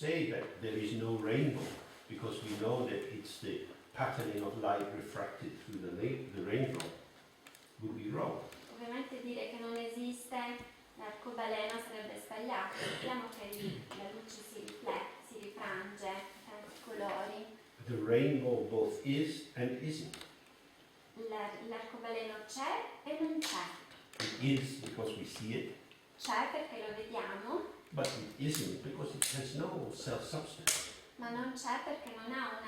say that there is no rainbow, because we know that it's the patterning of light refracted through the rainbow, would be wrong. Ovviamente dire che non esiste l'arcobaleno sarebbe sbagliato. Sappiamo che la luce si riflette, si rifrange, tanti colori. The rainbow both is and isn't. L'arcobaleno c'è e non c'è. It is because we see it. C'è perché lo vediamo. But it isn't because it has no self-substance. Ma non c'è perché non ha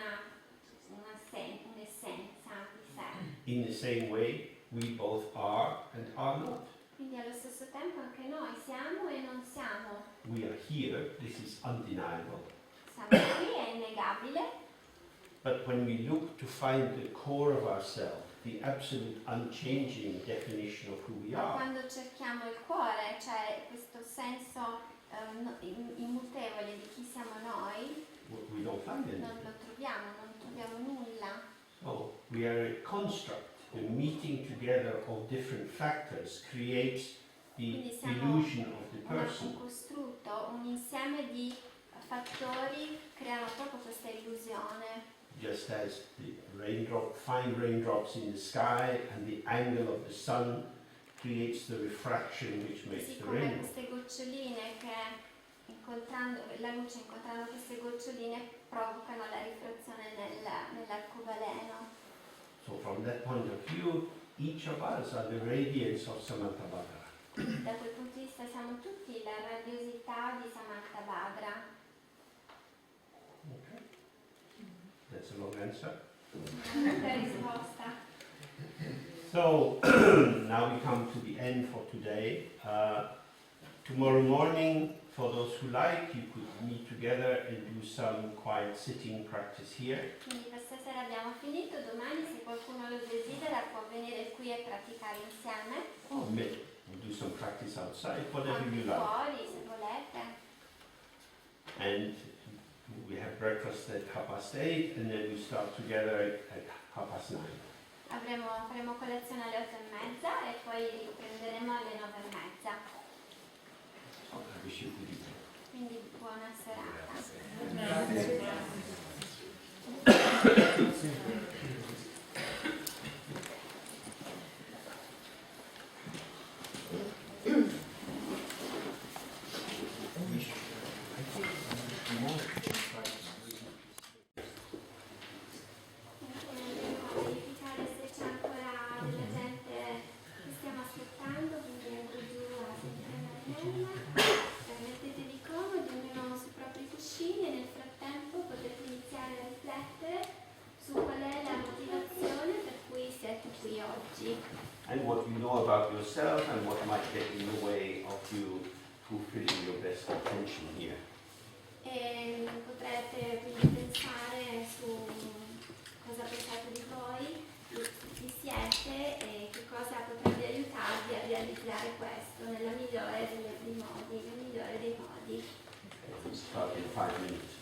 un'essenza di sé. In the same way, we both are and are not. Quindi allo stesso tempo anche noi siamo e non siamo. We are here, this is undeniable. Siamo qui, è innegabile. But when we look to find the core of ourselves, the absolute unchanging definition of who we are, Quando cerchiamo il cuore, cioè questo senso immutevole di chi siamo noi, we don't find it. non lo troviamo, non troviamo nulla. So we are a construct. The meeting together of different factors creates the illusion of the person. Un costrutto, un insieme di fattori creano proprio questa illusione. Just as the fine raindrops in the sky and the angle of the sun creates the refraction which makes the rainbow. Queste goccioline che la luce incontrando queste goccioline provocano la rifrazione nell'arcobaleno. So from that point of view, each of us are the radiance of Samantabhadra. Da quel punto di vista siamo tutti la radiosità di Samantabhadra. Okay. That's a long answer. Una risposta. So now we come to the end for today. Tomorrow morning, for those who like, you could meet together and do some quiet sitting practice here. Quindi per stasera abbiamo finito. Domani, se qualcuno lo desidera, può venire qui e praticare insieme. Or we'll do some practice outside, whatever you like. Fuori, se volete. And we have breakfast at 8:30, and then we start together at 9:30. Faremo colazione alle 8:30 e poi riprenderemo alle 9:30. So I wish you good evening. Quindi buona serata. Verificare se c'è ancora della gente che stiamo aspettando, quindi entro giù a sentire Marinella. Mettetevi comodi, ognuno sui propri cuscini, e nel frattempo potete iniziare a riflettere su qual è la motivazione per cui siete qui oggi. And what you know about yourself and what might get in the way of you fulfilling your best intention here. E potrete quindi pensare su cosa pensate di voi, chi siete e che cosa potrebbe aiutarvi a realizzare questo nella migliore dei modi, nel migliore dei modi. We'll start in 5 minutes.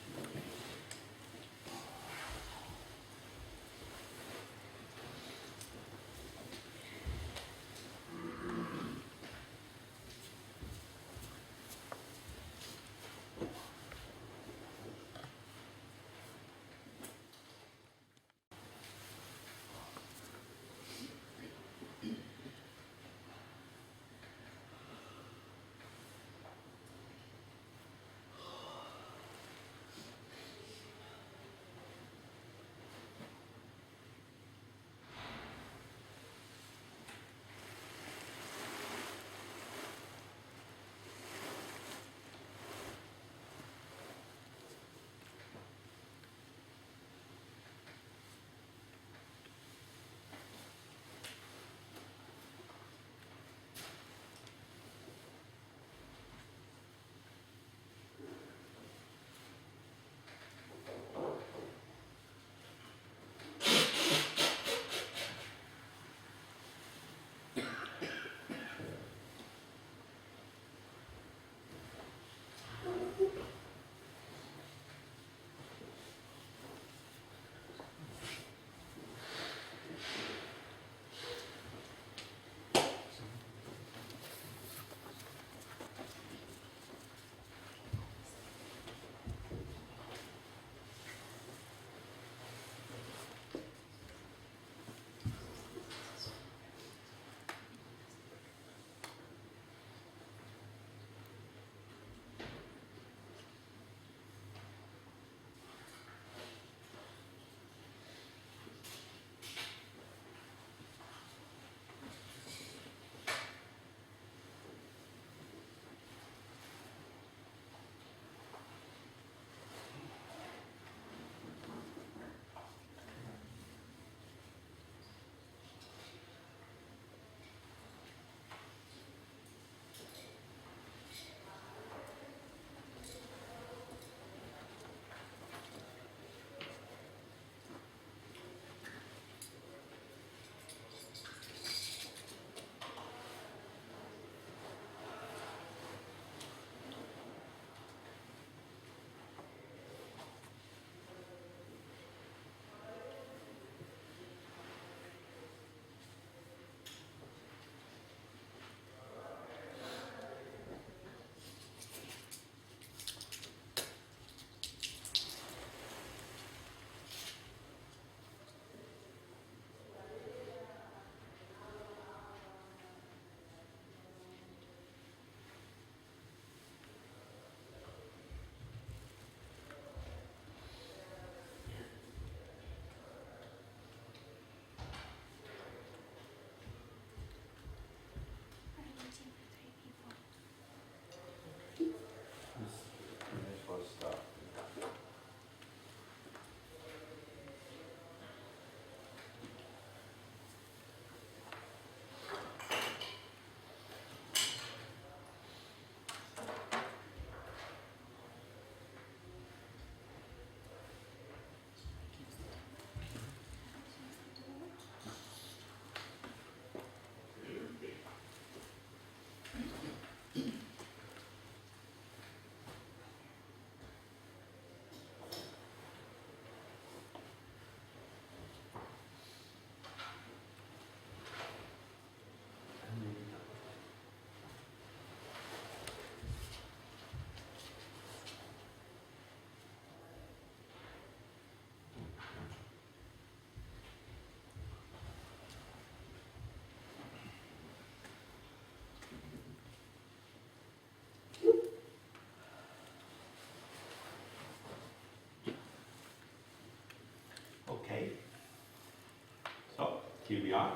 here we are,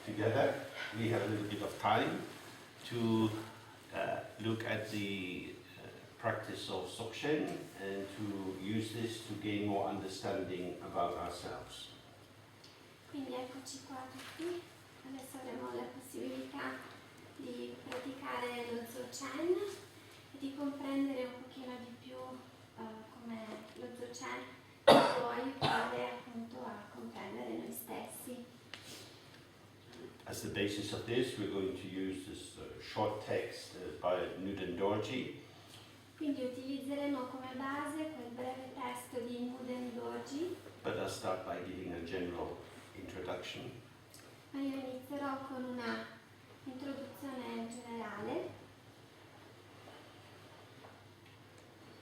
together. We have a little bit of time to look at the practice of Dzogchen and to use this to gain more understanding about ourselves. Quindi eccoci qua tutti, adesso avremo la possibilità di praticare lo Dzogchen e di comprendere un pochino di più come lo Dzogchen può aiutare appunto a comprendere noi stessi. As the basis of this, we're going to use this short text by Nuden Dorji. Quindi utilizzeremo come base quel breve testo di Nuden Dorji, But I'll start by giving a general introduction. ma io inizierò con una introduzione generale.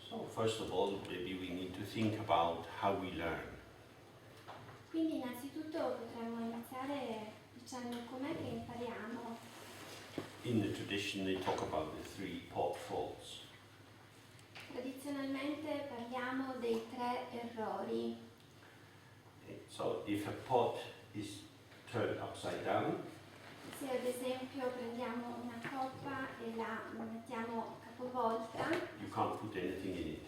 So first of all, maybe we need to think about how we learn. Quindi innanzitutto potremmo iniziare dicendo com'è che impariamo. In the tradition, they talk about the three pot faults. Tradizionalmente parliamo dei 3 errori. So if a pot is turned upside down, Se ad esempio prendiamo una coppa e la mettiamo capovolta, you can't put anything in it.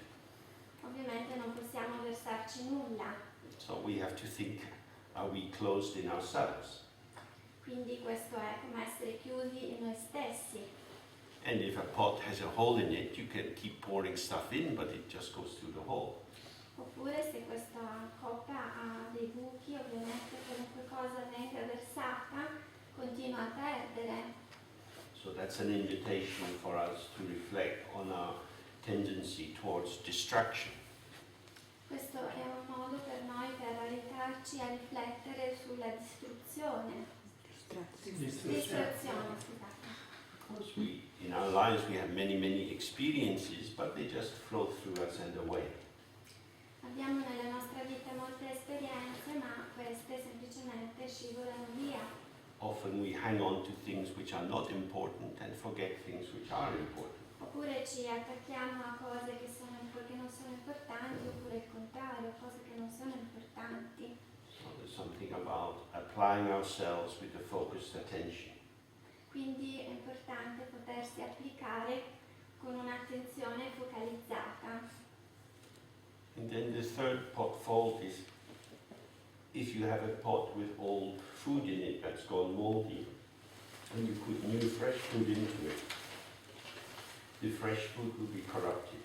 ovviamente non possiamo versarci nulla. So we have to think, are we closed in ourselves? Quindi questo è come essere chiusi in noi stessi. And if a pot has a hole in it, you can keep pouring stuff in, but it just goes through the hole. Oppure se questa coppa ha dei buchi, ovviamente qualunque cosa venga versata continua a perdere. So that's an invitation for us to reflect on our tendency towards distraction. Questo è un modo per noi per aiutarci a riflettere sulla distruzione. Distrazione, scusate. Of course, in our lives we have many experiences, but they just flow through us and away. Abbiamo nella nostra vita molte esperienze, ma queste semplicemente scivolano via. Often we hang on to things which are not important and forget things which are important. Oppure ci attacchiamo a cose che non sono importanti, oppure il contrario, cose che non sono importanti. So there's something about applying ourselves with a focused attention. Quindi è importante potersi applicare con un'attenzione focalizzata. And then the third pot fault is if you have a pot with old food in it that's gone moldy and you put new fresh food into it, the fresh food will be corrupted.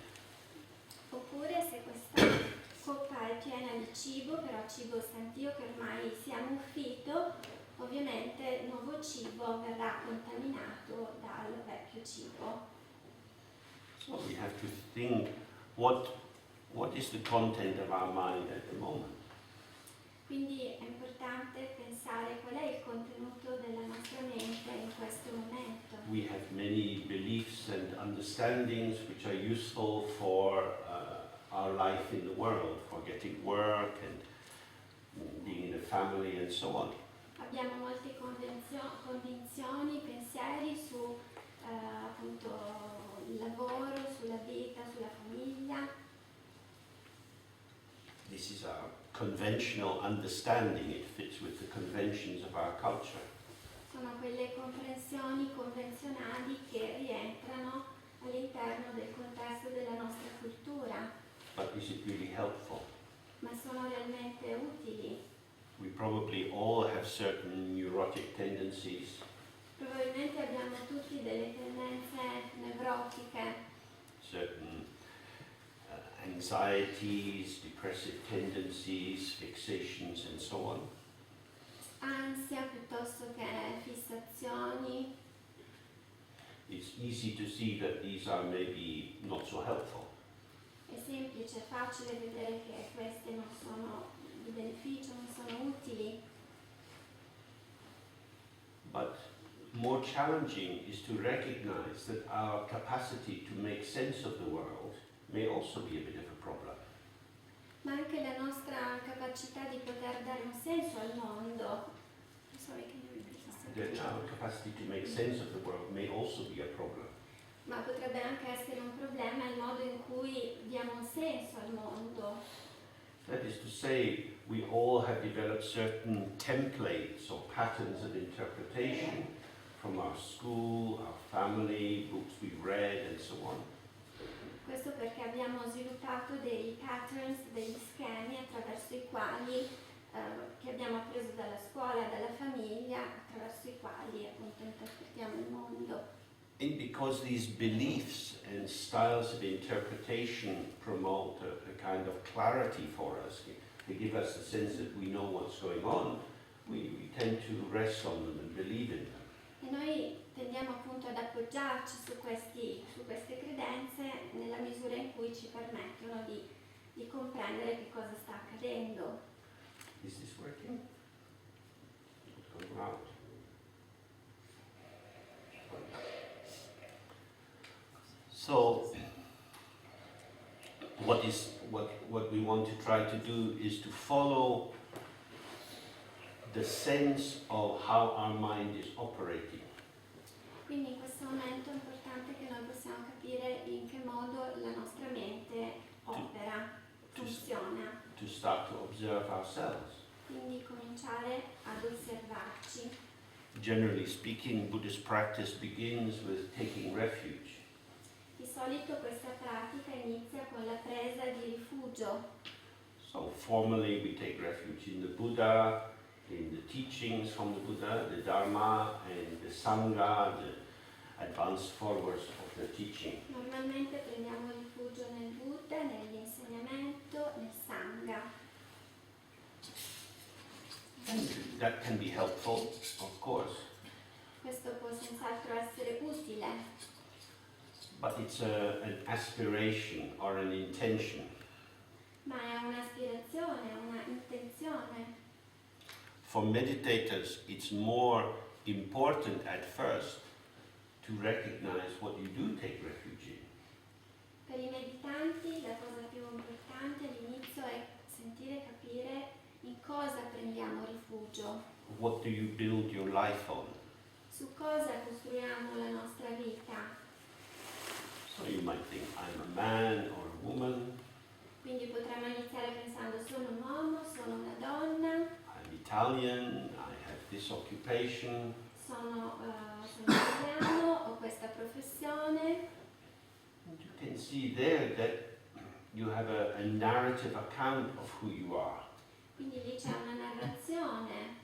Oppure se questa coppa è piena di cibo, però cibo stantio che ormai si è ammuffito, ovviamente il nuovo cibo verrà contaminato dal vecchio cibo. So we have to think what is the content of our mind at the moment. Quindi è importante pensare qual è il contenuto della nostra mente in questo momento. We have many beliefs and understandings which are useful for our life in the world, for getting work and being in a family and so on. Abbiamo molte convinzioni, pensieri su appunto il lavoro, sulla vita, sulla famiglia. This is our conventional understanding. It fits with the conventions of our culture. Sono quelle comprensioni convenzionali che rientrano all'interno del contesto della nostra cultura, But is it really helpful? ma sono realmente utili. We probably all have certain neurotic tendencies. Probabilmente abbiamo tutti delle tendenze nevrotiche, Certain anxieties, depressive tendencies, fixations, and so on. ansia piuttosto che fissazioni. It's easy to see that these are maybe not so helpful. È semplice, è facile vedere che queste non sono di beneficio, non sono utili, But more challenging is to recognize that our capacity to make sense of the world may also be a bit of a problem. ma anche la nostra capacità di poter dare un senso al mondo. Sorry, can you repeat this? That our capacity to make sense of the world may also be a problem. Ma potrebbe anche essere un problema il modo in cui diamo un senso al mondo. That is to say, we all have developed certain templates or patterns of interpretation from our school, our family, books we've read, and so on. Questo perché abbiamo sviluppato dei patterns, degli schemi attraverso i quali, che abbiamo appreso dalla scuola, dalla famiglia, attraverso i quali appunto interpretiamo il mondo. And because these beliefs and styles of interpretation promote a kind of clarity for us, they give us the sense that we know what's going on, we tend to rest on them and believe in them. E noi tendiamo appunto ad appoggiarci su queste credenze nella misura in cui ci permettono di comprendere che cosa sta accadendo. Is this working? It's going out. So, what we want to try to do is to follow the sense of how our mind is operating. Quindi in questo momento è importante che noi possiamo capire in che modo la nostra mente opera, funziona. To start to observe ourselves. Quindi cominciare ad osservarci. Generally speaking, Buddhist practice begins with taking refuge. Di solito questa pratica inizia con la presa di rifugio. So formally we take refuge in the Buddha, in the teachings from the Buddha, the Dharma, and the Sangha, the advanced followers of the teaching. Normalmente prendiamo rifugio nel Buddha, nell'insegnamento, nel Sangha. And that can be helpful, of course, Questo può senz'altro essere utile, but it's an aspiration or an intention. ma è un'aspirazione, una intenzione. For meditators, it's more important at first to recognize what you do take refuge in. Per i meditanti la cosa più importante all'inizio è sentire e capire in cosa prendiamo rifugio, What do you build your life on? su cosa costruiamo la nostra vita. So you might think, I'm a man or a woman, Quindi potremmo iniziare pensando sono un uomo, sono una donna, I'm Italian, I have this occupation. sono italiano, ho questa professione. And you can see there that you have a narrative account of who you are. Quindi lì c'è una narrazione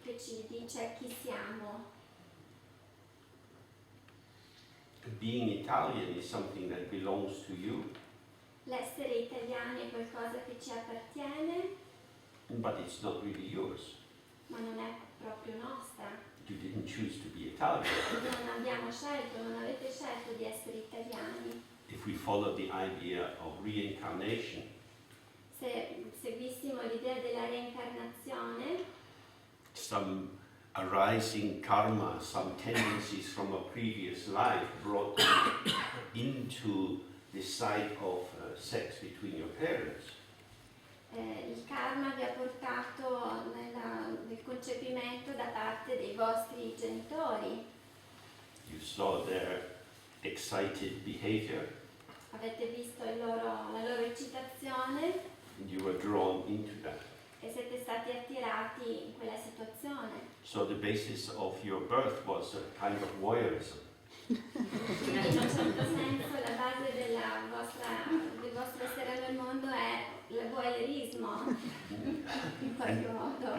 che ci dice chi siamo. Being Italian is something that belongs to you, L'essere italiani è qualcosa che ci appartiene, but it's not really yours. ma non è proprio nostra. You didn't choose to be Italian. Non abbiamo scelto, non avete scelto di essere italiani. If we follow the idea of reincarnation, Se seguissimo l'idea della reincarnazione, some arising karma, some tendencies from a previous life brought you into the site of sex between your parents. il karma vi ha portato nel concepimento da parte dei vostri genitori. You saw their excited behavior Avete visto la loro eccitazione and you were drawn into that. e siete stati attirati in quella situazione. So the basis of your birth was a kind of voyeurism. In un certo senso la base del vostro essere nel mondo è il voyeurismo, in qualche modo.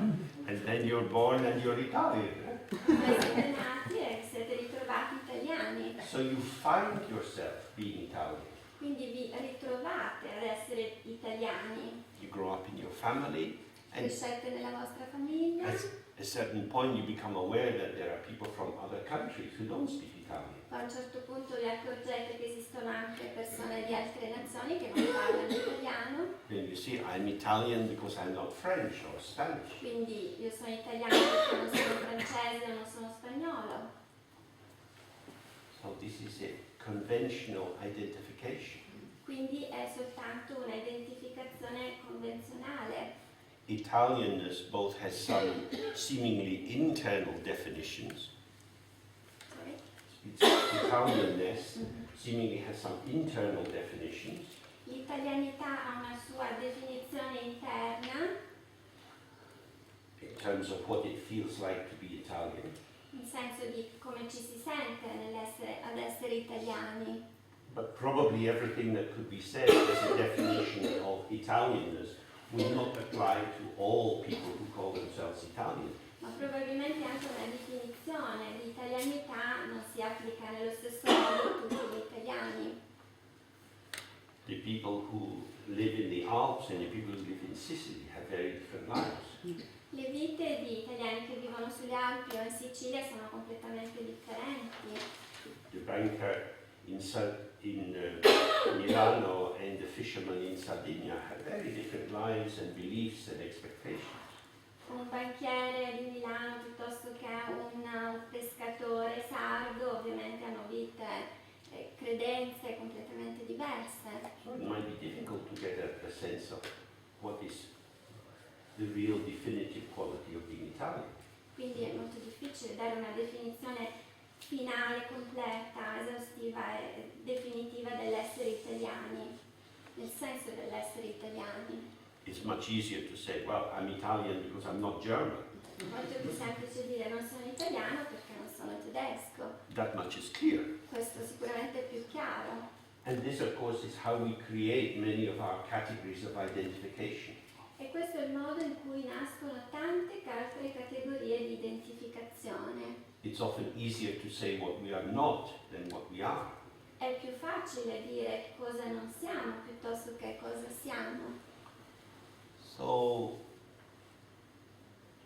And then you're born and you're Italian. Voi siete nati e siete ritrovati italiani, So you find yourself being Italian. quindi vi ritrovate ad essere italiani. You grow up in your family and Crescete nella vostra famiglia, at a certain point you become aware that there are people from other countries who don't speak Italian. poi a un certo punto vi accorgete che esistono anche persone di altre nazioni che non parlano italiano, Then you see, I'm Italian because I'm not French or Spanish. quindi io sono italiano perché non sono francese o non sono spagnolo. So this is a conventional identification. Quindi è soltanto una identificazione convenzionale. Italianness both has some seemingly internal definitions. Sorry. Italianness seemingly has some internal definitions, L'italianità ha una sua definizione interna, in terms of what it feels like to be Italian. in senso di come ci si sente ad essere italiani. But probably everything that could be said as a definition of Italianness would not apply to all people who call themselves Italian. Ma probabilmente anche una definizione di italianità non si applica nello stesso modo a tutti gli italiani. The people who live in the Alps and the people who live in Sicily have very different lives. Le vite di italiani che vivono sulle Alpi o in Sicilia sono completamente differenti. The banker in Milano and the fisherman in Sardinia have very different lives and beliefs and expectations. Un banchiere di Milano piuttosto che un pescatore sardo ovviamente hanno vite e credenze completamente diverse. So it might be difficult to get a sense of what is the real definitive quality of being Italian. Quindi è molto difficile dare una definizione finale, completa, esaustiva e definitiva dell'essere italiani, nel senso dell'essere italiani. It's much easier to say, well, I'm Italian because I'm not German. Molto più semplice dire non sono italiano perché non sono tedesco. That much is clear. Questo sicuramente è più chiaro. And this, of course, is how we create many of our categories of identification. E questo è il modo in cui nascono tante altre categorie di identificazione. It's often easier to say what we are not than what we are. È più facile dire cosa non siamo piuttosto che cosa siamo. So,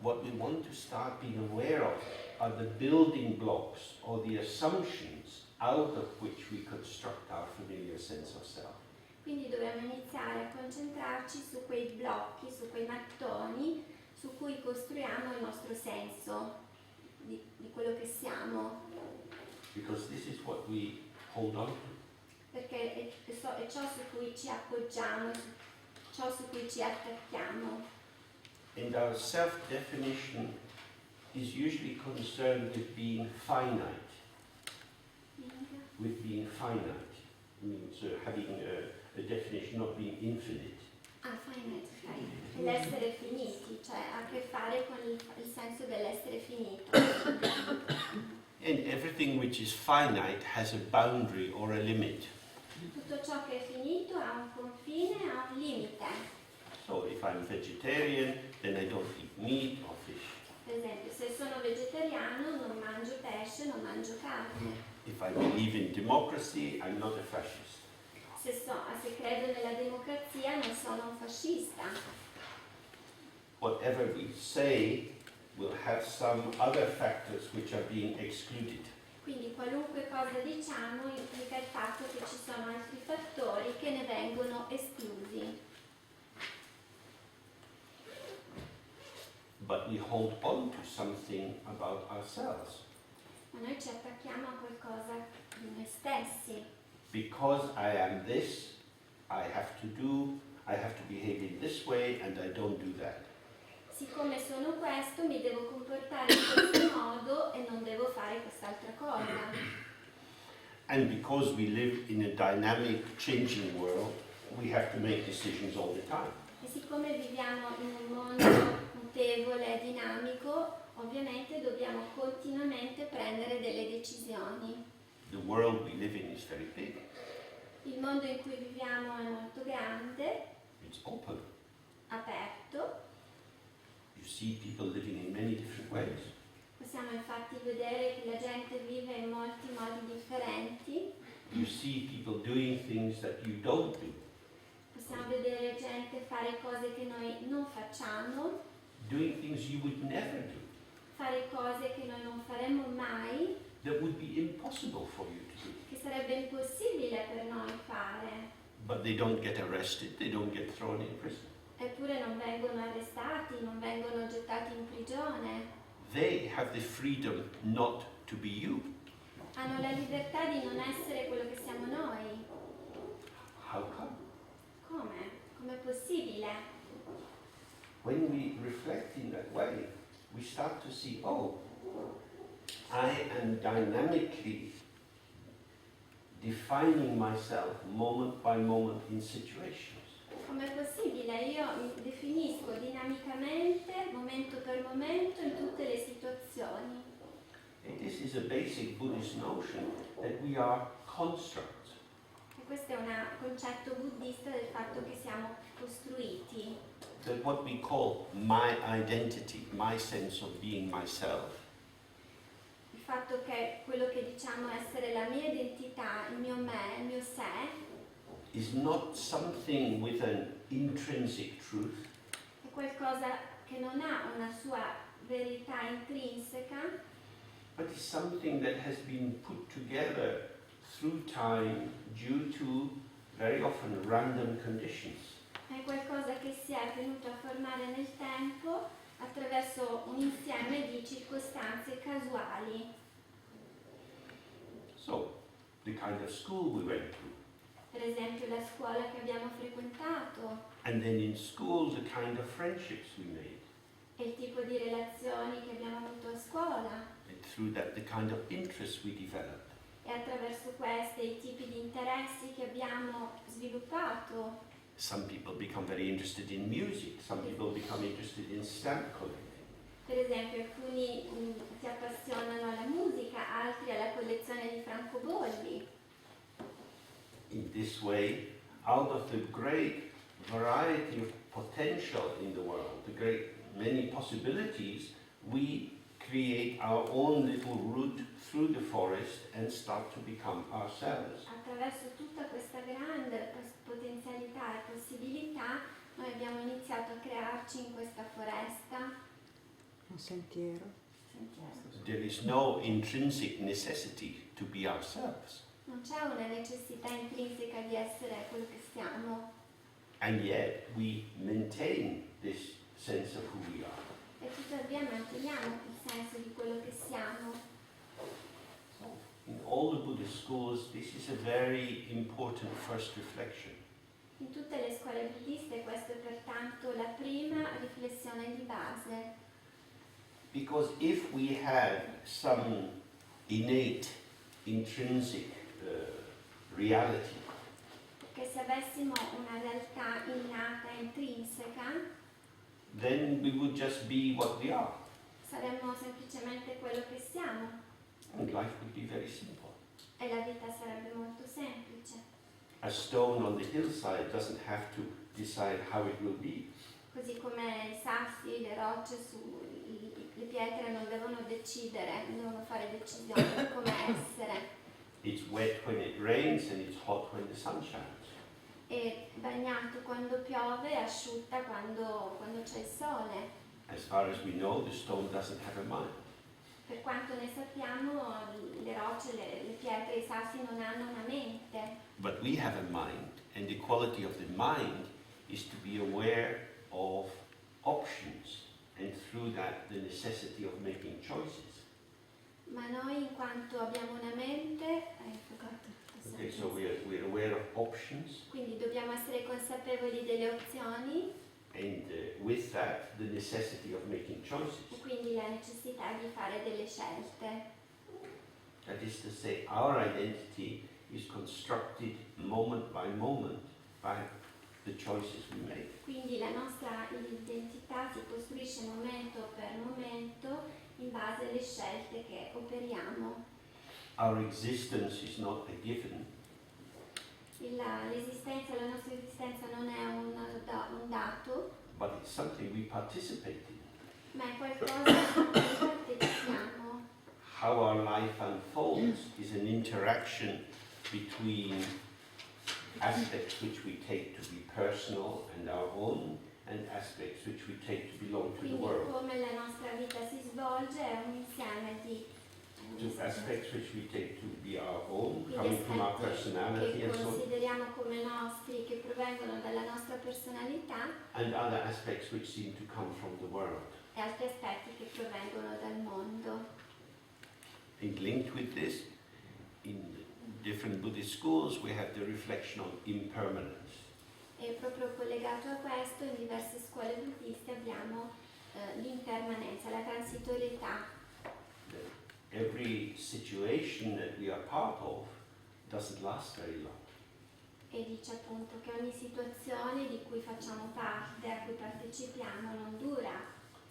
what we want to start being aware of are the building blocks or the assumptions out of which we construct our familiar sense of self. Quindi dobbiamo iniziare a concentrarci su quei blocchi, su quei mattoni su cui costruiamo il nostro senso di quello che siamo. Because this is what we hold on to. Perché è ciò su cui ci appoggiamo, ciò su cui ci attacchiamo. And our self-definition is usually concerned with being finite. With being finite. Means having a definition, not being infinite. Finite, ok. L'essere finiti, cioè ha a che fare con il senso dell'essere finito. And everything which is finite has a boundary or a limit. Tutto ciò che è finito ha un confine, ha un limite. So if I'm vegetarian, then I don't eat meat or fish. Per esempio, se sono vegetariano non mangio pesce, non mangio carne. If I believe in democracy, I'm not a fascist. Se credo nella democrazia non sono un fascista. Whatever we say will have some other factors which are being excluded. Quindi qualunque cosa diciamo implica il fatto che ci sono altri fattori che ne vengono esclusi. But we hold on to something about ourselves. Ma noi ci attacchiamo a qualcosa di noi stessi. Because I am this, I have to behave in this way and I don't do that. Siccome sono questo, mi devo comportare in questo modo e non devo fare quest'altra cosa. And because we live in a dynamic, changing world, we have to make decisions all the time. E siccome viviamo in un mondo mutevole e dinamico, ovviamente dobbiamo continuamente prendere delle decisioni. The world we live in is very big. Il mondo in cui viviamo è molto grande, It's open. aperto. You see people living in many different ways. Possiamo infatti vedere che la gente vive in molti modi differenti. You see people doing things that you don't do. Possiamo vedere gente fare cose che noi non facciamo, Doing things you would never do. fare cose che noi non faremmo mai, That would be impossible for you to do. che sarebbe impossibile per noi fare. But they don't get arrested, they don't get thrown in prison. Eppure non vengono arrestati, non vengono gettati in prigione. They have the freedom not to be you. Hanno la libertà di non essere quello che siamo noi. How come? Come? Com'è possibile? When we reflect in that way, we start to see, oh, I am dynamically defining myself moment by moment in situations. Com'è possibile? Io mi definisco dinamicamente, momento per momento, in tutte le situazioni. And this is a basic Buddhist notion that we are constructs. E questo è un concetto buddista del fatto che siamo costruiti. That what we call my identity, my sense of being myself, Il fatto che quello che diciamo essere la mia identità, il mio me, il mio sé, is not something with an intrinsic truth, è qualcosa che non ha una sua verità intrinseca, but is something that has been put together through time due to very often random conditions. è qualcosa che si è venuto a formare nel tempo attraverso un insieme di circostanze casuali. So, the kind of school we went to, Per esempio la scuola che abbiamo frequentato and then in school the kind of friendships we made, e il tipo di relazioni che abbiamo avuto a scuola and through that the kind of interests we developed. e attraverso queste i tipi di interessi che abbiamo sviluppato. Some people become very interested in music, some people become interested in stamp collecting. Per esempio alcuni si appassionano alla musica, altri alla collezione di francobolli. In this way, out of the great variety of potential in the world, the great many possibilities, we create our own little route through the forest and start to become ourselves. Attraverso tutta questa grande potenzialità e possibilità, noi abbiamo iniziato a crearci in questa foresta. Un sentiero. There is no intrinsic necessity to be ourselves. Non c'è una necessità intrinseca di essere quello che siamo, And yet we maintain this sense of who we are. e tuttavia manteniamo il senso di quello che siamo. So, in all the Buddhist schools, this is a very important first reflection. In tutte le scuole buddiste questo è pertanto la prima riflessione di base. Because if we have some innate, intrinsic reality, Perché se avessimo una realtà innata e intrinseca, then we would just be what we are, saremmo semplicemente quello che siamo and life would be very simple. e la vita sarebbe molto semplice. A stone on the hillside doesn't have to decide how it will be. Così come i sassi, le rocce, le pietre non devono decidere, non devono fare decisioni di come essere. It's wet when it rains and it's hot when the sun shines. È bagnato quando piove e asciutta quando c'è il sole. As far as we know, the stone doesn't have a mind. Per quanto ne sappiamo, le rocce, le pietre, i sassi non hanno una mente. But we have a mind, and the quality of the mind is to be aware of options, and through that the necessity of making choices. Ma noi, in quanto abbiamo una mente, Okay, so we're aware of options, quindi dobbiamo essere consapevoli delle opzioni and with that the necessity of making choices. e quindi la necessità di fare delle scelte. That is to say, our identity is constructed moment by moment by the choices we make. Quindi la nostra identità si costruisce momento per momento in base alle scelte che operiamo. Our existence is not a given, L'esistenza, la nostra esistenza non è un dato, but it's something we participate in. ma è qualcosa a cui partecipiamo. How our life unfolds is an interaction between aspects which we take to be personal and our own, and aspects which we take to belong to the Quindi world. come la nostra vita si svolge è un insieme di Aspects which we take to be our own, quindi coming from our aspetti personality che and so on, consideriamo come nostri, che provengono dalla nostra personalità, and other aspects which seem to come from the world. e altri aspetti che provengono dal mondo. And linked with this, in different Buddhist schools, we have the reflection on impermanence. E proprio collegato a questo, in diverse scuole buddiste abbiamo l'impermanenza, la transitorietà. Every situation that we are part of doesn't last very long. E dice appunto che ogni situazione di cui facciamo parte, a cui partecipiamo, non dura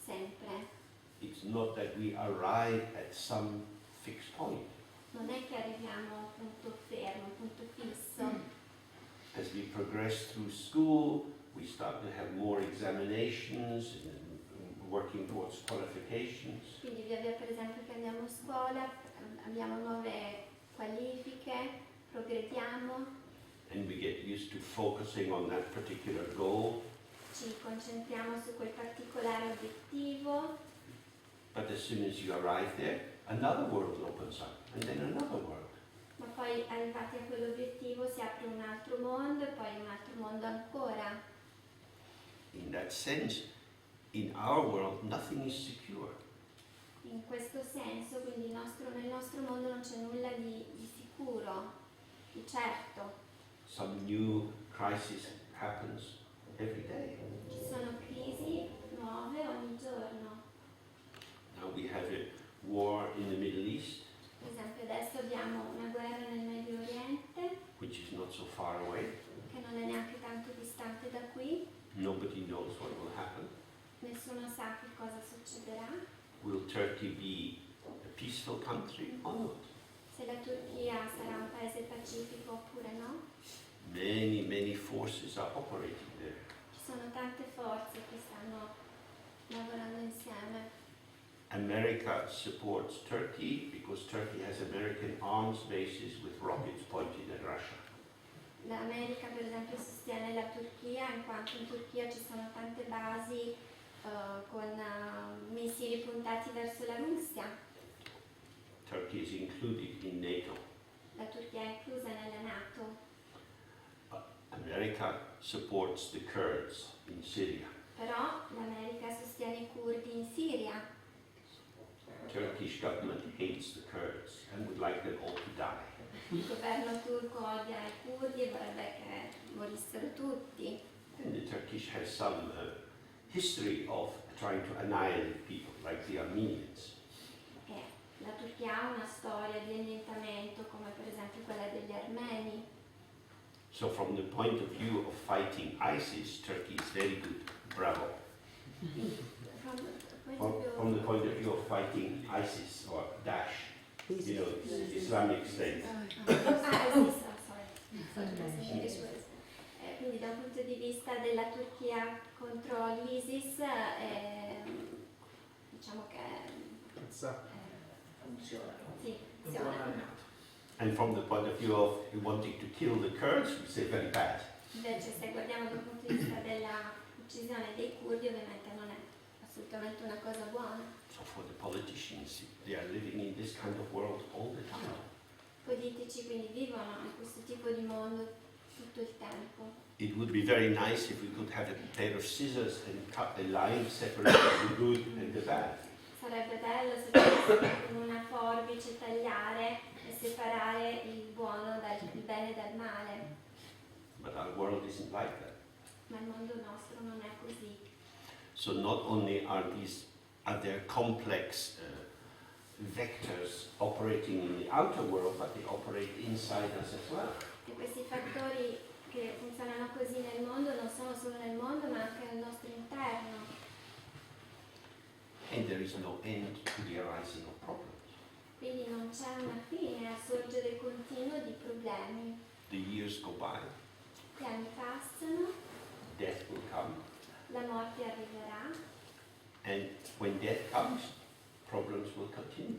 sempre. It's not that we arrive at some fixed point. Non è che arriviamo a un punto fermo, un punto fisso. As we progress through school, we start to have more examinations and working towards qualifications. Quindi via via per esempio che andiamo a scuola, abbiamo nuove qualifiche, progrediamo, And we get used to focusing on that particular goal. ci concentriamo su quel particolare obiettivo, But as soon as you arrive there, another world opens up, and then another world. ma poi arrivati a quell'obiettivo si apre un altro mondo e poi un altro mondo ancora. In that sense, in our world, nothing is secure. In questo senso, quindi nel nostro mondo non c'è nulla di sicuro, di certo. Some new crisis happens every day. Ci sono crisi nuove ogni giorno. Now we have a war in the Middle East, Per esempio adesso abbiamo una guerra nel Medio Oriente, which is not so far away. che non è neanche tanto distante da qui, Nobody knows what will happen. nessuno sa che cosa succederà. Will Turkey be a peaceful country or not? Se la Turchia sarà un paese pacifico oppure no. Many forces are operating there. Ci sono tante forze che stanno lavorando insieme. America supports Turkey because Turkey has American arms bases with rockets pointed at Russia. L'America per esempio sostiene la Turchia in quanto in Turchia ci sono tante basi con missili puntati verso la Russia. Turkey is included in NATO. La Turchia è inclusa nella NATO. America supports the Kurds in Syria. Però l'America sostiene i curdi in Siria. Turkish government hates the Kurds and would like them all to die. Il governo turco odia i curdi e vorrebbe che morissero tutti. And the Turkish has some history of trying to annihilate people, like the Armenians. E la Turchia ha una storia di annientamento come per esempio quella degli armeni. So from the point of view of fighting ISIS, Turkey is very good. Bravo. From the point of view of fighting ISIS or Daesh, you know, Islamic State. Quindi da un punto di vista della Turchia contro l'ISIS, diciamo che funziona. And from the point of view of wanting to kill the Kurds, we say very bad. Invece se guardiamo dal punto di vista della uccisione dei curdi, ovviamente non è assolutamente una cosa buona. So for the politicians, they are living in this kind of world all the time. I politici quindi vivono in questo tipo di mondo tutto il tempo. It would be very nice if we could have a pair of scissors and cut the line separating the good and the bad. Sarebbe bello se potessimo con una forbice tagliare e separare il buono dal il bene dal male. But our world isn't like that. Ma il mondo nostro non è così. So not only are there complex vectors operating in the outer world, but they operate inside us as well. E questi fattori che funzionano così nel mondo non sono solo nel mondo ma anche nel nostro interno. And there is no end to the arising of problems. Quindi non c'è una fine al sorgere continuo di problemi. The years go by, Gli anni passano, death will come, la morte arriverà and when death comes, problems will continue.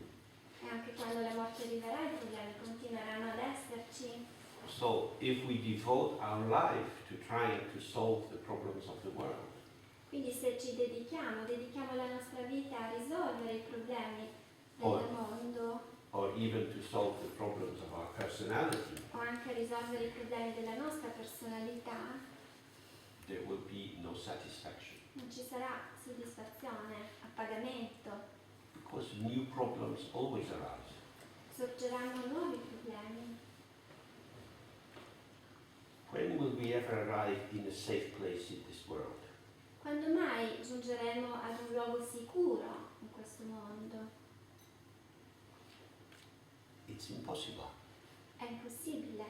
e anche quando la morte arriverà i problemi continueranno ad esserci. So if we devote our life to trying to solve the problems of the world, Quindi se ci dedichiamo la nostra vita a risolvere i problemi Oh. del mondo or even to solve the problems of our personality, o anche a risolvere i problemi della nostra personalità, there will be no satisfaction. non ci sarà soddisfazione, appagamento, Because new problems always arise. sorgeranno nuovi problemi. When will we ever arrive in a safe place in this world? Quando mai giungeremo ad un luogo sicuro in questo mondo? It's impossible. È impossibile.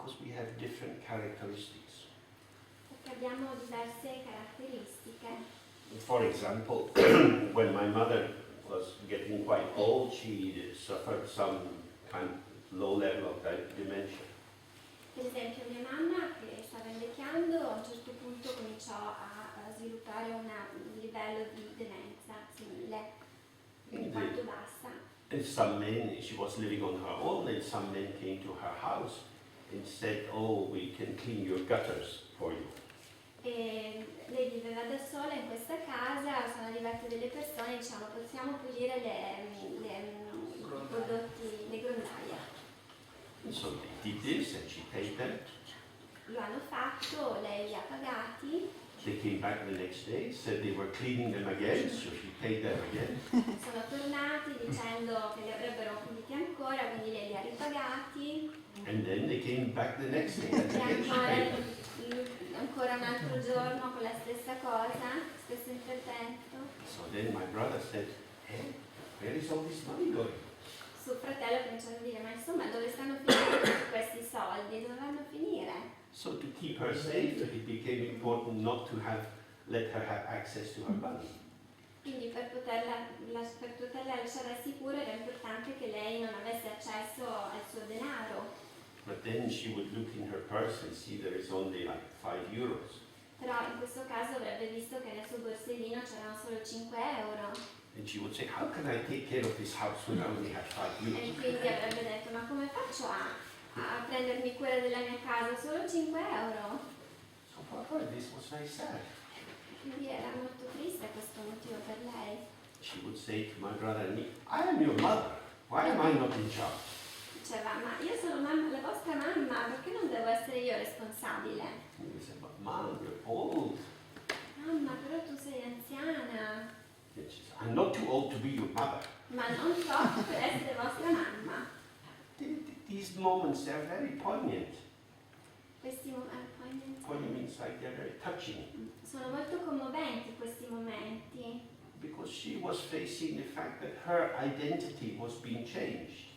Because we have different characteristics. Perché abbiamo diverse caratteristiche. For example, when my mother was getting quite old, she suffered some kind of low level of dementia. Per esempio mia mamma, che stava invecchiando, a un certo punto cominciò a sviluppare un livello di demenza simile, quindi quanto bassa. And some men, she was living on her own, and some men came to her house and said, "Oh, we can clean your gutters for you." E lei viveva da sola in questa casa, sono arrivate delle persone e dicevano possiamo pulire i prodotti, le grondaie. And so they did this, and she paid them. Lo hanno fatto, lei li ha pagati, They came back the next day, said they were cleaning them again, so she paid them again. sono tornati dicendo che li avrebbero puliti ancora, quindi lei li ha ripagati. And then they came back the next day, and E again she paid them. ancora un altro giorno con la stessa cosa, stesso intervento. So then my brother said, "Hey, where is all this money going?" Suo fratello ha cominciato a dire, ma insomma dove stanno finendo tutti questi soldi? Dove vanno a finire? So to keep her safe, it became important not to let her have access to her money. Quindi per poterla lasciare al sicuro era importante che lei non avesse accesso al suo denaro. But then she would look in her purse and see there is only like 5 euros. Però in questo caso avrebbe visto che nel suo borsellino c'erano solo 5 euro. And she would say, "How can I take care of this house when I only have 5 E euros?" quindi avrebbe detto, ma come faccio a prendermi cura della mia casa? Solo 5 euro? So for her, this was very sad. Quindi era molto triste questo motivo per lei. She would say to my brother and me, "I am your mother. Why am I not in charge?" Diceva, ma io sono la vostra mamma, perché non devo essere io responsabile? And we said, "But mom, you're old." Mamma, però tu sei anziana. And she said, "I'm not too old to be your mother." Ma non troppo per essere vostra mamma. These moments, they're very poignant. Questi momenti Poignant means like they're very touching. sono molto commoventi questi momenti, Because she was facing the fact that her identity was being changed.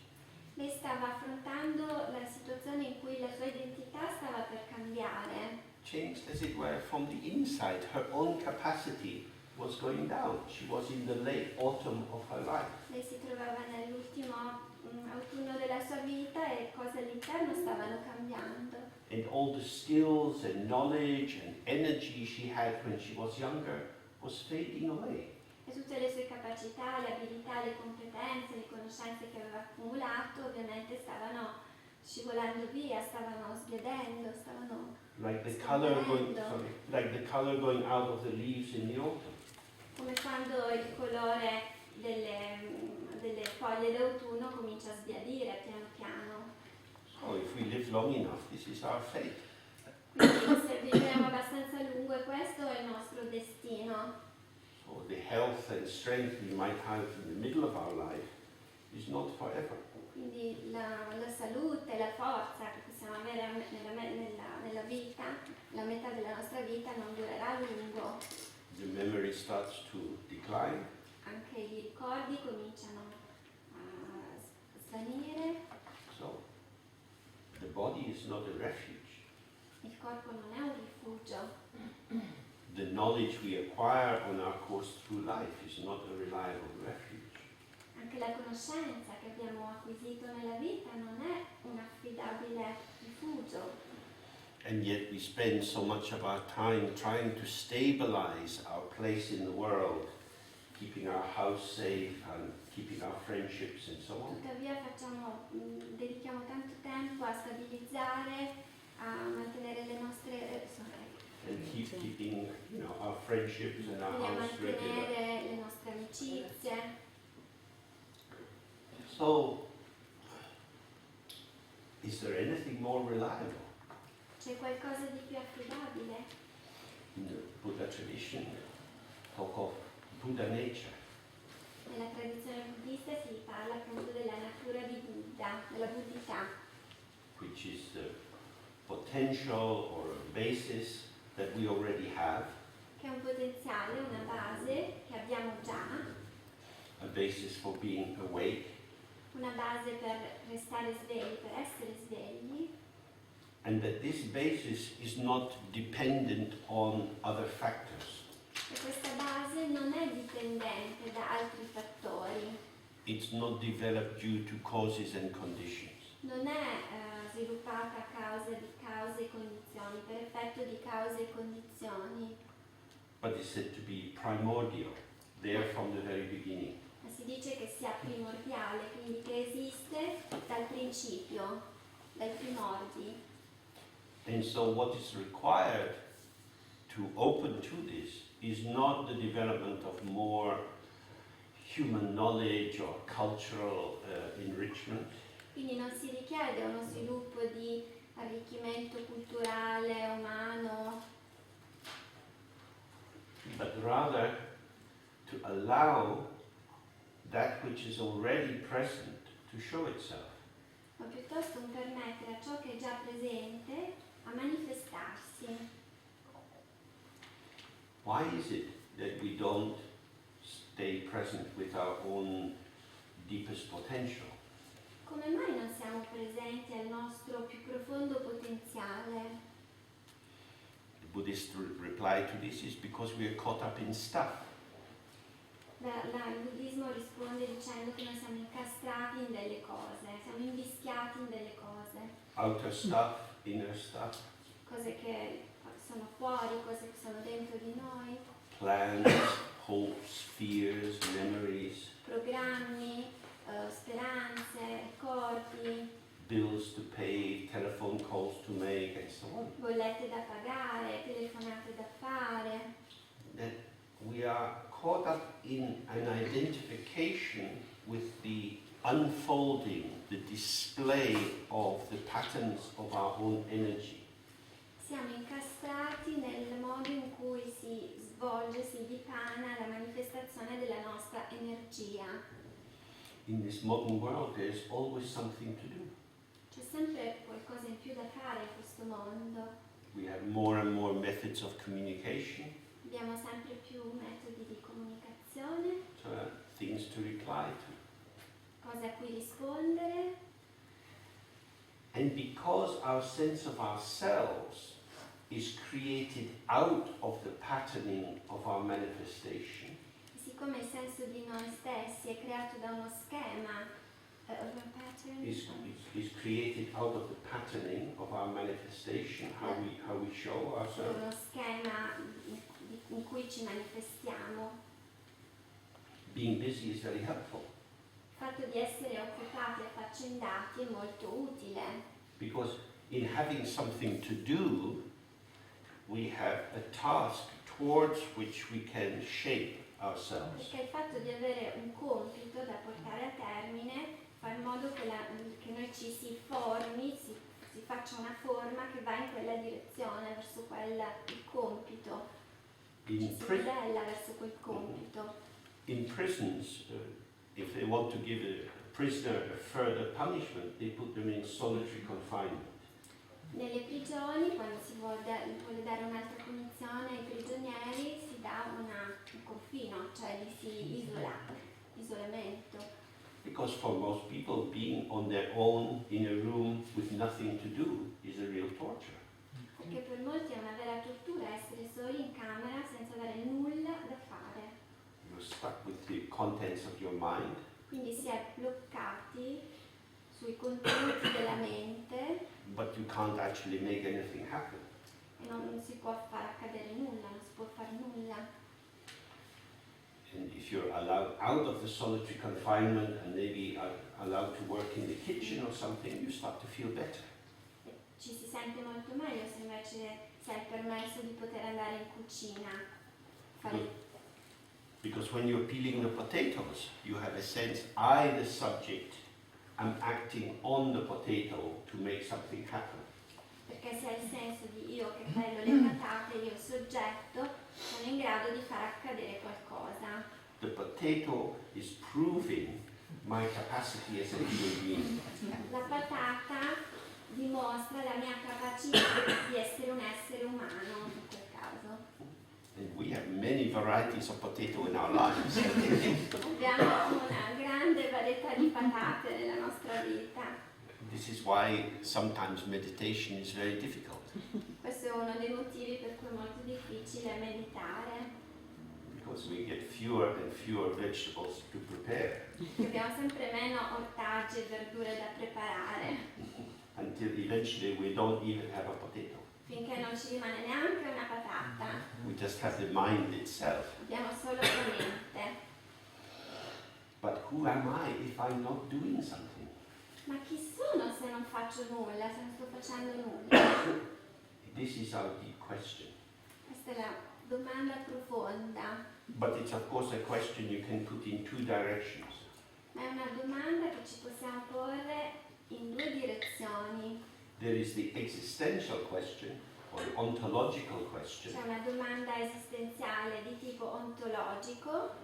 lei stava affrontando la situazione in cui la sua identità stava per cambiare, Changed, as it were, from the inside. Her own capacity was going down. She was in the late autumn of her life. lei si trovava nell'ultimo autunno della sua vita e cose all'interno stavano cambiando. And all the skills and knowledge and energy she had when she was younger was fading away. E tutte le sue capacità, le abilità, le competenze, le conoscenze che aveva accumulato ovviamente stavano scivolando via, stavano svedendo, stavano Like the color going out of the leaves in the autumn. come quando il colore delle foglie d'autunno comincia a sbiadire piano piano. So if we live long enough, this is our fate. Quindi se viviamo abbastanza a lungo questo è il nostro destino. So the health and strength we might have in the middle of our life is not forever. Quindi la salute, la forza che possiamo avere nella vita, la metà della nostra vita non durerà a lungo. The memory starts to decline. Anche i ricordi cominciano a svanire, So the body is not a refuge. il corpo non è un rifugio. The knowledge we acquire on our course through life is not a reliable refuge. Anche la conoscenza che abbiamo acquisito nella vita non è un affidabile rifugio. And yet we spend so much of our time trying to stabilize our place in the world, keeping our house safe and keeping our friendships and so on. Tuttavia dedichiamo tanto tempo a stabilizzare, a mantenere le nostre And keeping, our friendships and our quindi a house regular. mantenere le nostre amicizie. So, is there anything more reliable? C'è qualcosa di più affidabile? In the Buddha tradition, talk of Buddha nature. Nella tradizione buddista si parla appunto della natura di Buddha, della buddhità, Which is the potential or a basis that we already have, che è un potenziale, una base che abbiamo già, a basis for being awake, una base per restare svegli, per essere svegli, and that this basis is not dependent on other factors. E questa base non è dipendente da altri fattori, It's not developed due to causes and conditions. non è sviluppata a causa di cause e condizioni, per effetto di cause e condizioni, But is said to be primordial, there from the very beginning. ma si dice che sia primordiale, quindi che esiste dal principio, dai primordi. And so what is required to open to this is not the development of more human knowledge or cultural enrichment, Quindi non si richiede uno sviluppo di arricchimento culturale, umano, but rather to allow that which is already present to show itself. ma piuttosto un permettere a ciò che è già presente a manifestarsi. Why is it that we don't stay present with our own deepest potential? Come mai non siamo presenti al nostro più profondo potenziale? The Buddhist reply to this is because we are caught up in stuff. Il buddismo risponde dicendo che noi siamo incastrati in delle cose, siamo invischiati in delle cose, Outer stuff, inner stuff, cose che sono fuori, cose che sono dentro di noi, plans, hopes, fears, memories, programmi, speranze, ricordi, bills to pay, telephone calls to make, and so on. bollette da pagare, telefonate da fare. That we are caught up in an identification with the unfolding, the display of the patterns of our own energy. Siamo incastrati nel modo in cui si svolge, si dipana la manifestazione della nostra energia. In this modern world, there's always something to do. C'è sempre qualcosa in più da fare in questo mondo. We have more and more methods of communication, Abbiamo sempre più metodi di comunicazione, things to reply to. cose a cui rispondere, And because our sense of ourselves is created out of the patterning of our manifestation, e siccome il senso di noi stessi è creato da uno schema, is created out of the patterning of our manifestation, how we show ourselves. uno schema in cui ci manifestiamo, Being busy is very helpful il fatto di essere occupati e affaccendati è molto utile, because in having something to do, we have a task towards which we can shape ourselves. perché il fatto di avere un compito da portare a termine fa in modo che noi ci si formi, si faccia una forma che va in quella direzione, verso il compito, ci In, si pri- modella verso quel compito. in prisons, if they want to give a prisoner a further punishment, they put them in solitary confinement. Nelle prigioni, quando si vuole dare un'altra punizione ai prigionieri, si dà un confino, cioè li si isola, isolamento. Because for most people, being on their own in a room with nothing to do is a real torture. Perché per molti è una vera tortura essere soli in camera senza avere nulla da fare. You're stuck with the contents of your mind, Quindi si è bloccati sui contenuti della mente but you can't actually make anything happen. e non si può far accadere nulla, non si può fare nulla. And if you're allowed out of the solitary confinement and maybe allowed to work in the kitchen or something, you start to feel better. Ci si sente molto meglio se invece si è permesso di poter andare in cucina, fare. Because when you're peeling the potatoes, you have a sense, I, the subject, am acting on the potato to make something happen. Perché se ha il senso di io che pello le patate, io soggetto, sono in grado di far accadere qualcosa. The potato is proving my capacity as a human being. La patata dimostra la mia capacità di essere un essere umano in quel caso. And we have many varieties of potato in our lives. Abbiamo una grande varietà di patate nella nostra vita. This is why sometimes meditation is very difficult. Questo è uno dei motivi per cui è molto difficile meditare, Because we get fewer and fewer vegetables to prepare perché abbiamo sempre meno ortaggi e verdure da preparare, until eventually we don't even have a potato. finché non ci rimane neanche una patata, We just have the mind itself. abbiamo solo la mente. But who am I if I'm not doing something? Ma chi sono se non faccio nulla, se non sto facendo nulla? This is our deep question. Questa è la domanda profonda, But it's of course a question you can put in two directions. ma è una domanda che ci possiamo porre in due direzioni. There is the existential question or the ontological question. C'è una domanda esistenziale di tipo ontologico: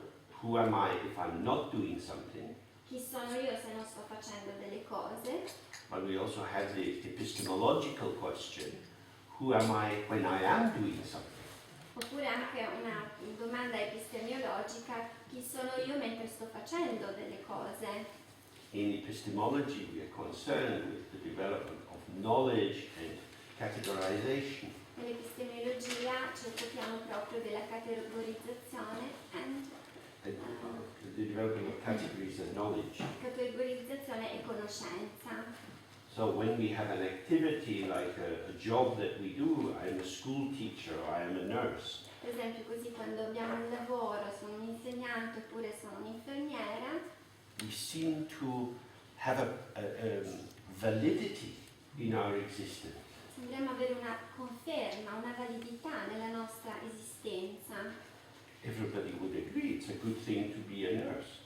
Who am I if I'm not doing something? chi sono io se non sto facendo delle cose? But we also have the epistemological question. Who am I when I am doing something? Oppure anche una domanda epistemologica: chi sono io mentre sto facendo delle cose? In epistemology, we are concerned with the development of knowledge and categorization. Nell'epistemologia ci occupiamo proprio della categorizzazione The development of categories and knowledge. categorizzazione e conoscenza. So when we have an activity like a job that we do, I'm a school teacher, or I am a nurse, Per esempio, così quando abbiamo un lavoro, sono un insegnante oppure sono un'infermiera, we seem to have a validity in our existence. sembriamo avere una conferma, una validità nella nostra esistenza. Everybody would agree it's a good thing to be a nurse.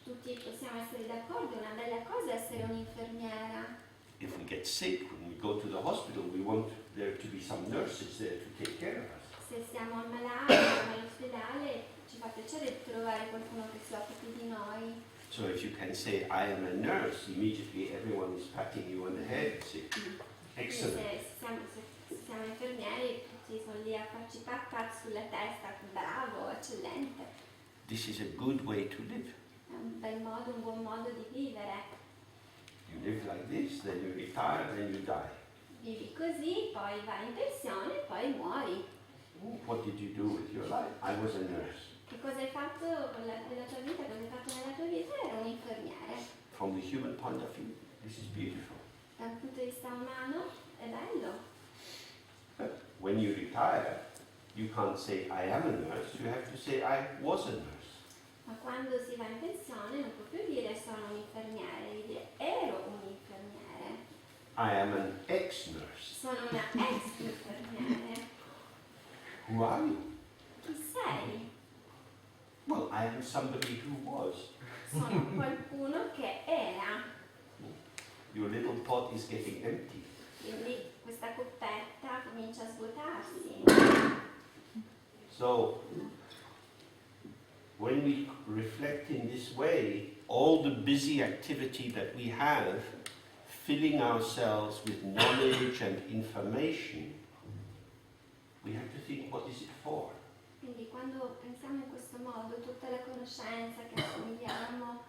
Tutti possiamo essere d'accordo, è una bella cosa essere un'infermiera. If we get sick, when we go to the hospital, we want there to be some nurses there to take care of us. Se siamo ammalati, siamo all'ospedale, ci fa piacere trovare qualcuno che si occupi di noi. So if you can say, I am a nurse, immediately everyone is patting you on the head, say, Quindi excellent. se siamo infermieri, tutti sono lì a farci pat sulla testa, bravo, eccellente. This is a good way to live. È un bel modo, un buon modo di vivere. You live like this, then you retire, then you die. Vivi così, poi vai in pensione, poi muori. What did you do with your life? I was a nurse. Che cosa hai fatto della tua vita? Cosa hai fatto nella tua vita? Ero un infermiere. From the human point of view, this is beautiful. Dal punto di vista umano è bello. But when you retire, you can't say, I am a nurse, you have to say, I was a nurse. Ma quando si va in pensione non può più dire sono un infermiere, devi dire ero un infermiere. I am an ex-nurse. Sono una ex infermiere. Who are you? Chi sei? Well, I am somebody who was. Sono qualcuno che era. Your little pot is getting empty. Quindi questa coppetta comincia a svuotarsi. So, when we reflect in this way, all the busy activity that we have, filling ourselves with knowledge and information, we have to think, what is it for? Quindi quando pensiamo in questo modo, tutta la conoscenza che assomigliamo,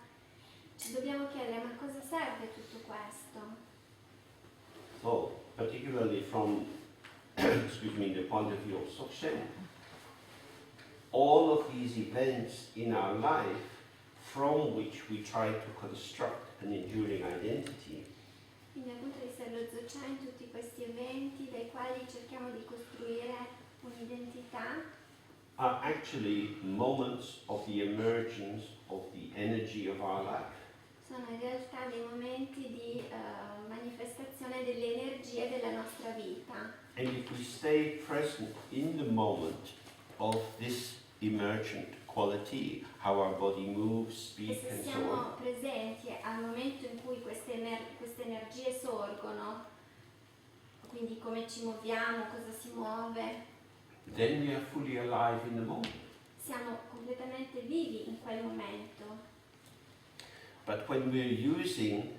ci dobbiamo chiedere ma cosa serve tutto questo? So, particularly from, excuse me, the point of view of Dzogchen, all of these events in our life from which we try to construct an enduring identity Quindi dal punto di vista dello Dzogchen, tutti questi eventi dai quali cerchiamo di costruire un'identità are actually moments of the emergence of the energy of our life. sono in realtà dei momenti di manifestazione delle energie della nostra vita. And if we stay present in the moment of this emergent quality, how our body moves, E speaks, se and so siamo on, presenti al momento in cui queste energie sorgono, quindi come ci muoviamo, cosa si muove, then we are fully alive in the moment. siamo completamente vivi in quel momento. But when we're using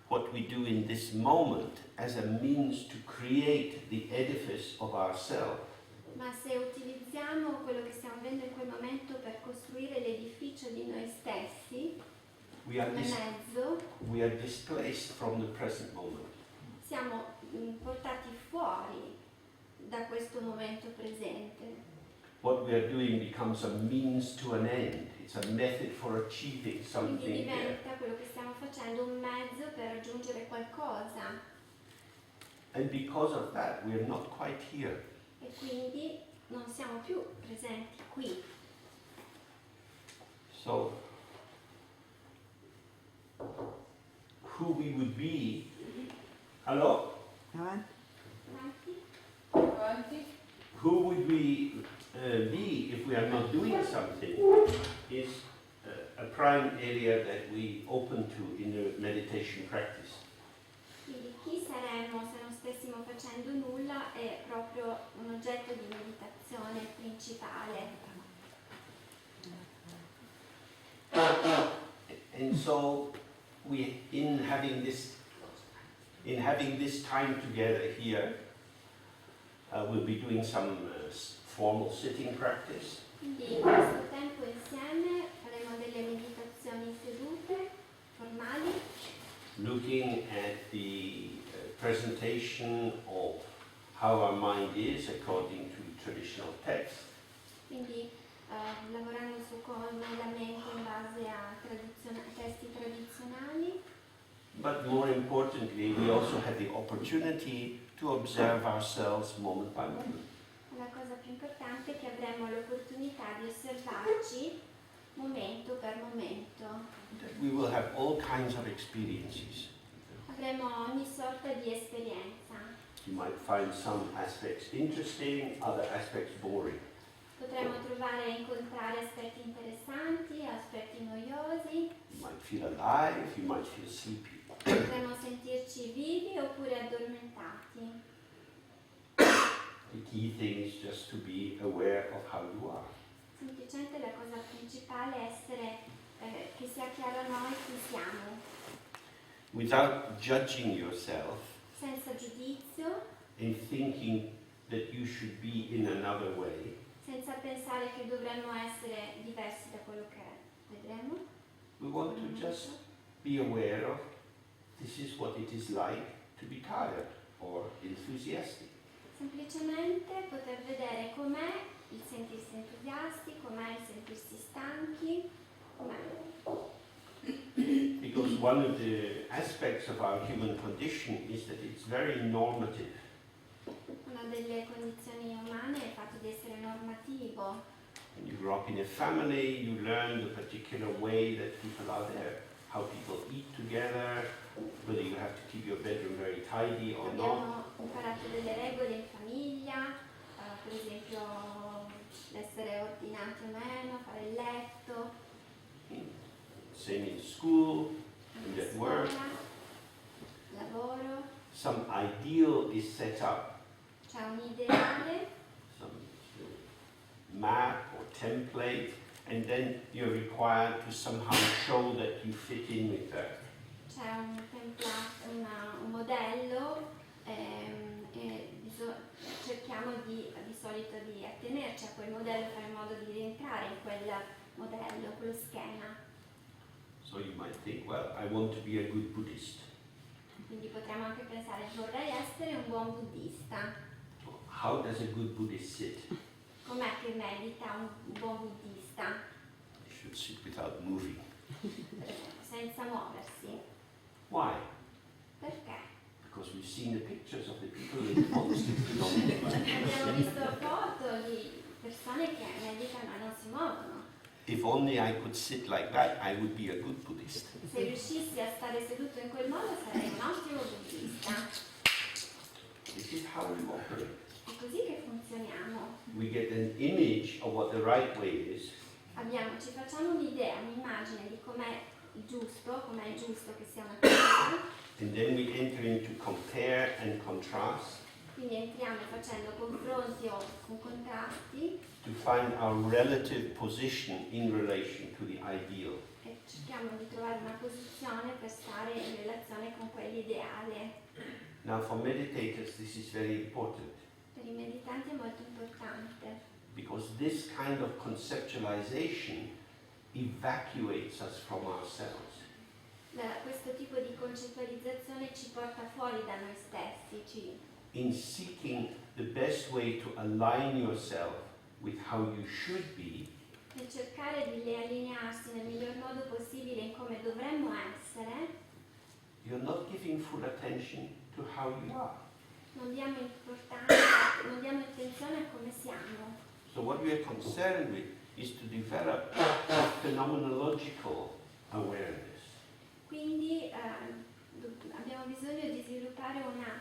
what we do in this moment as a means to create the edifice of ourselves, Ma se utilizziamo quello che stiamo vivendo in quel momento per costruire l'edificio di noi stessi, We are, come dis- mezzo, we are displaced from the present moment. siamo portati fuori da questo momento presente. What we are doing becomes a means to an end. It's a method for achieving Quindi something there. diventa quello che stiamo facendo un mezzo per raggiungere qualcosa And because of that, we are not quite here. e quindi non siamo più presenti qui. So, who we would be, hello? Avanti. Avanti? Who would we be if we are not doing something is a prime area that we open to in the meditation practice. Quindi chi saremmo se non stessimo facendo nulla è proprio un oggetto di meditazione principale. And so we, in having this time together here, we'll be doing some formal sitting practice. Quindi in questo tempo insieme faremo delle meditazioni sedute, formali, Looking at the presentation of how our mind is according to traditional text, quindi lavorando su come la mente in base a testi tradizionali, but more importantly, we also have the opportunity to observe ourselves moment by moment. la cosa più importante è che avremo l'opportunità di osservarci momento per momento. That we will have all kinds of experiences. Avremo ogni sorta di esperienza. You might find some aspects interesting, other aspects boring. Potremo trovare e incontrare aspetti interessanti, aspetti noiosi, You might feel alive, you might feel sleepy. potremo sentirci vivi oppure addormentati. The key thing is just to be aware of how you are. Semplicemente la cosa principale è essere, che sia chiaro a noi chi siamo, Without judging yourself senza giudizio, and thinking that you should be in another way, senza pensare che dovremmo essere diversi da quello che vedremo. we want to just be aware of this is what it is like to be tired or enthusiastic. Semplicemente poter vedere com'è il sentirsi entusiasti, com'è il sentirsi stanchi, com'è. Because one of the aspects of our human condition is that it's very normative. Una delle condizioni umane è il fatto di essere normativo. When you grow up in a family, you learn the particular way that people are there, how people eat together, whether you have to keep your bedroom very tidy or not. Abbiamo imparato delle regole in famiglia, per esempio l'essere ordinati o meno, fare il letto, Same in school, and andare a at work. scuola, lavoro, Some ideal is set up, c'è un ideale, some map or template, and then you're required to somehow show that you fit in with that. c'è un template, un modello e cerchiamo di solito di attenerci a quel modello, fare in modo di rientrare in quel modello, quello schema. So you might think, well, I want to be a good Buddhist. Quindi potremmo anche pensare, vorrei essere un buon buddista. How does a good Buddhist sit? Com'è che medita un buon buddista? He should sit without moving. Per esempio, senza muoversi. Why? Perché? Because we've seen the pictures of the people in the monasteries who don't move. Abbiamo visto foto di persone che meditano e non si muovono. If only I could sit like that, I would be a good Buddhist. Se riuscissi a stare seduto in quel modo sarei un ottimo buddista. This is how we operate. È così che funzioniamo. We get an image of what the right way is, Ci facciamo un'idea, un'immagine di com'è il giusto che sia una cosa, and then we enter into compare and contrast quindi entriamo facendo confronti o con contrasti to find our relative position in relation to the ideal. e cerchiamo di trovare una posizione per stare in relazione con quell'ideale. Now for meditators this is very important Per i meditanti è molto importante, because this kind of conceptualization evacuates us from ourselves. questo tipo di concettualizzazione ci porta fuori da noi stessi, in seeking the best way to align yourself with how you should be, nel cercare di allinearsi nel miglior modo possibile in come dovremmo essere, you're not giving full attention to how you are. non diamo importanza, non diamo attenzione a come siamo. So what we are concerned with is to develop a phenomenological awareness. Quindi abbiamo bisogno di sviluppare una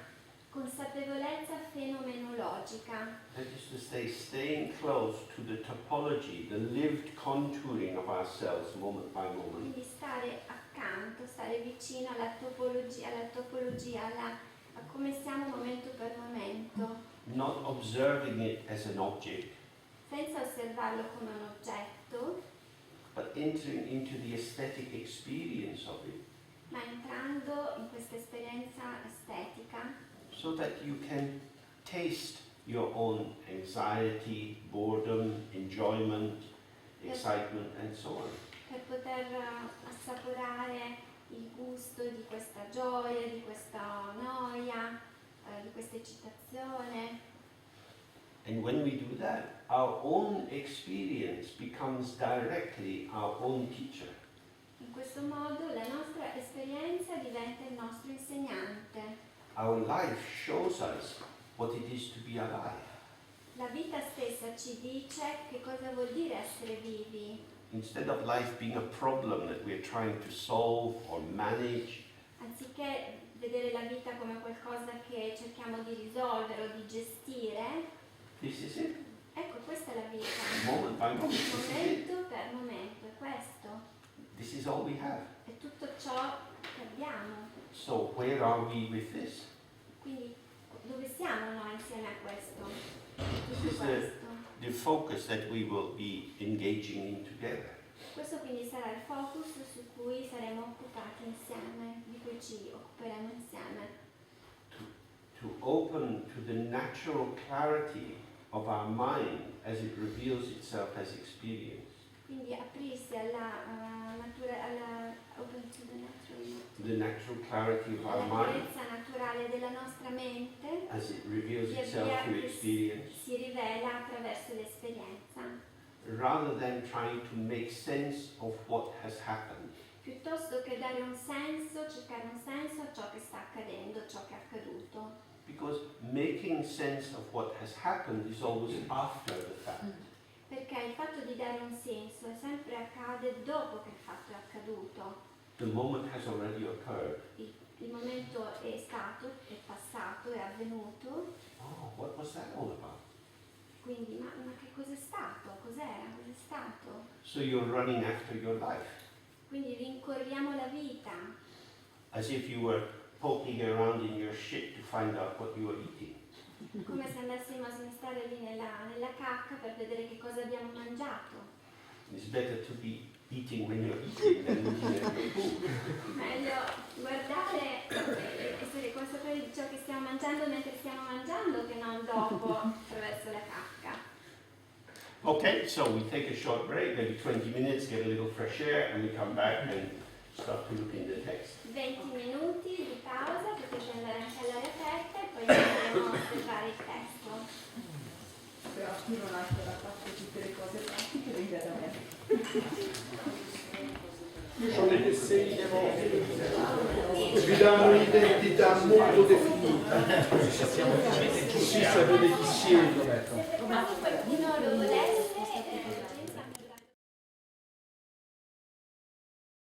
consapevolezza fenomenologica. That is to say, staying close to the topology, the lived contouring of ourselves moment by moment. Quindi stare accanto, stare vicino alla topologia, a come siamo momento per momento, Not observing it as an object, senza osservarlo come un oggetto, but entering into the aesthetic experience of it, ma entrando in questa esperienza estetica, so that you can taste your own anxiety, boredom, enjoyment, excitement, and so on. per poter assaporare il gusto di questa gioia, di questa noia, di questa eccitazione. And when we do that, our own experience becomes directly our own teacher. In questo modo la nostra esperienza diventa il nostro insegnante. Our life shows us what it is to be alive. La vita stessa ci dice che cosa vuol dire essere vivi. Instead of life being a problem that we're trying to solve or manage, Anziché vedere la vita come qualcosa che cerchiamo di risolvere o di gestire, this is it. ecco, questa è la vita. Moment by moment. This is it. Momento per momento, è questo. This is all we have. È tutto ciò che abbiamo. So where are we with this? Quindi dove siamo noi insieme a questo? This Tutto is questo. the focus that we will be engaging in together. Questo quindi sarà il focus su cui saremo occupati insieme, di cui ci occuperemo insieme. To open to the natural clarity of our mind as it reveals itself as experience. Quindi aprirsi alla open to The natural clarity of our alla mind chiarezza naturale della nostra mente, as it reveals via itself via through che experience, si rivela attraverso l'esperienza, rather than trying to make sense of what has happened. piuttosto che dare un senso, cercare un senso a ciò che sta accadendo, ciò che è accaduto. Because making sense of what has happened is always after the fact. Perché il fatto di dare un senso sempre accade dopo che il fatto è accaduto. The moment has already occurred. Il momento è stato, è passato, è avvenuto, Oh, what was that all about? quindi ma che cos'è stato? Cos'era? Cos'è stato? So you're running after your life, Quindi rincorriamo la vita, as if you were poking around in your shit to find out what you were eating. come se andassimo a smestare lì nella cacca per vedere che cosa abbiamo mangiato. It's better to be eating when you're eating than looking at your food. Meglio guardare e essere consapevoli di ciò che stiamo mangiando mentre stiamo mangiando che non dopo attraverso la cacca. Okay, so we take a short break, maybe 20 minutes, get a little fresh air, and we come back and start to look in the text. 20 minuti di pausa, potete andare anche all'aria aperta e poi andremo a osservare il testo. Però qui non ha ancora fatto tutte le cose pratiche, venga da me. Io ho le tesserine mobili che vi danno un'identità molto definita. Così sapete chi siete.